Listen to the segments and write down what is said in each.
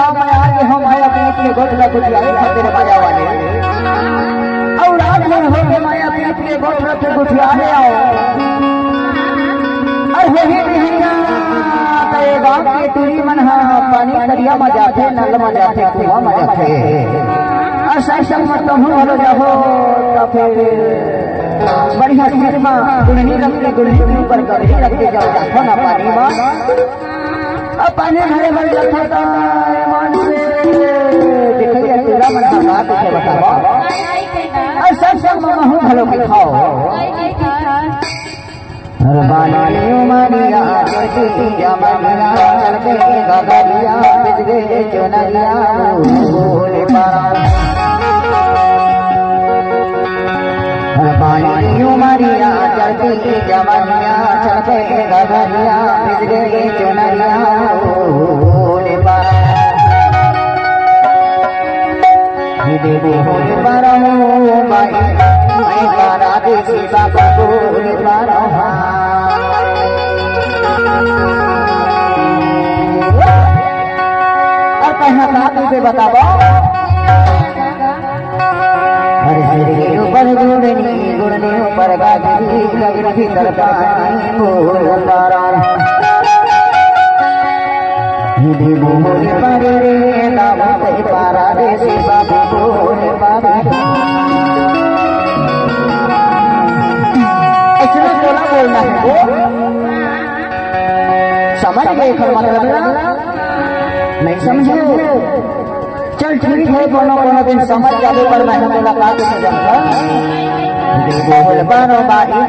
गांव में आए हम माया पीठ के गोद का कुछ आए खातिर बाजा वाले और आज में हो के माया पीठ के गोद के कुछ आए आओ और वही बिहंगा ते गांव के टूरी मन पानी दरिया में जाते नल में जाते कुआं में जाते ऐसा सब मत हो जाओ तो फिर बढ़िया सिरमा गुड़नी रख के गुड़नी ऊपर कभी रख के जाओ जाओ ना पानी में अब पानी घरे भर जाता मान से दिखाइए तेरा मन का बात है बताओ और सब महू भलो के खाओ हर बानी उमरिया चलती जमनिया चलते गगरिया बिजगे चुनरिया बोले पारा हर बानी उमरिया चलती जमनिया चलते गगरिया बिजगे चुनरिया बोले पारा देवी बोले पारा माई मैं पारा देवी बाबा बोले पारा और कहना बात पे बताओ हर हर के ऊपर गुड़ने ऊपर गाजी गगन भीतर पानी बोल पारा देवी बोले पारे रे नाम से पारा रे से बाबू बोले पारे इसमें बोला बोलना है वो समझ गए मतलब नहीं समझे चल ठीक है कोनो दिन समझ जाने पर मैं मुलाकात हो जाऊंगा बोल बारो बारी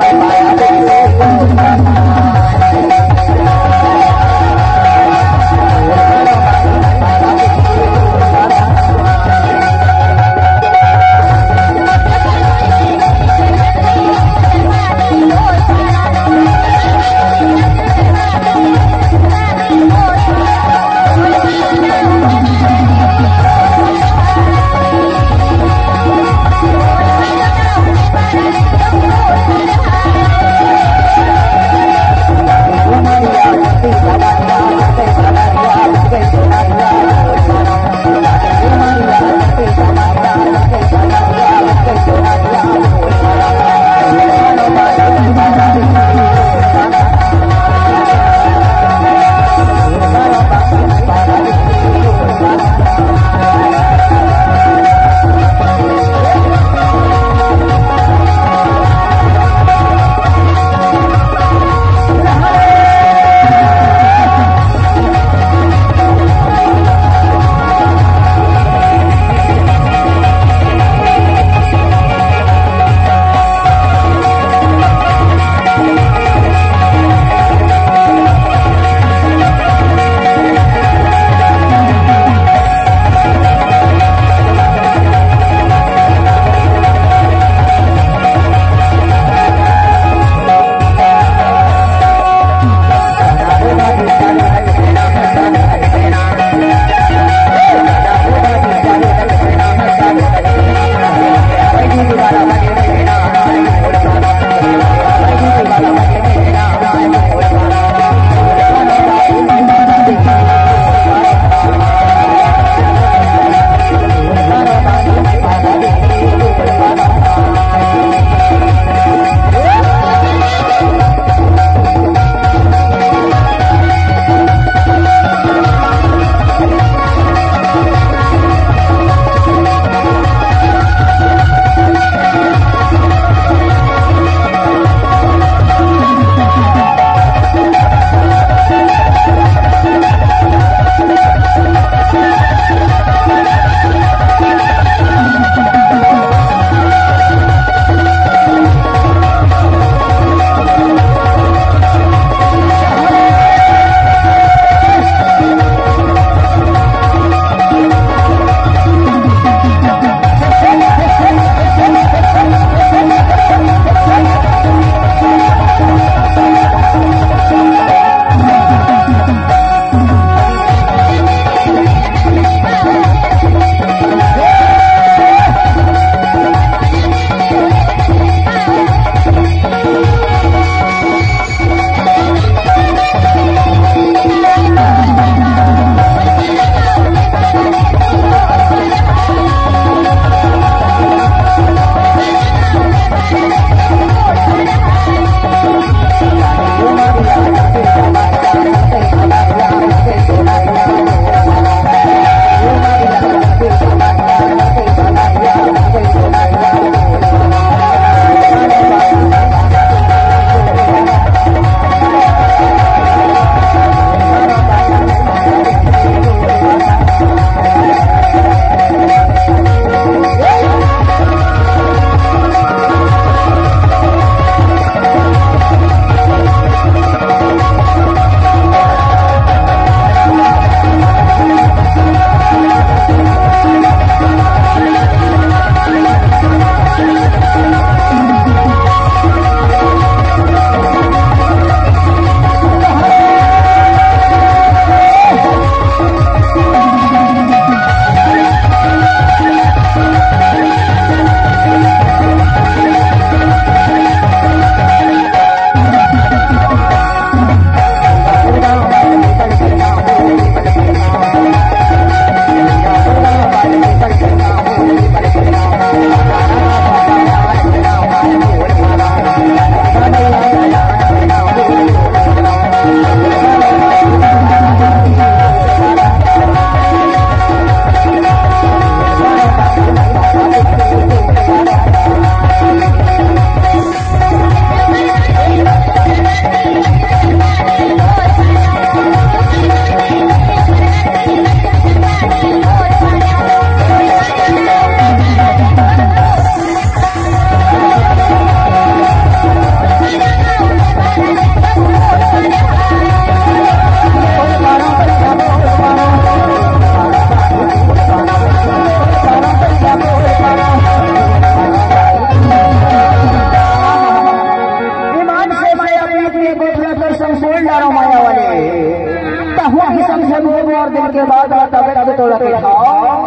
के बाद तबे तबे तोड़ा के खाओ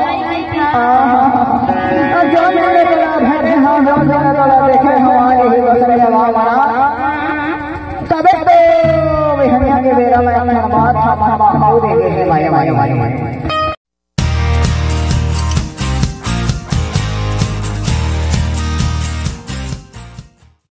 जो मैंने तोड़ा भेजे हाँ जो मैंने तोड़ा देखे हमारे ही बसरे हमारा तबे तो हमें के बेरा में अपना बात हम खाओ देंगे माया माया माया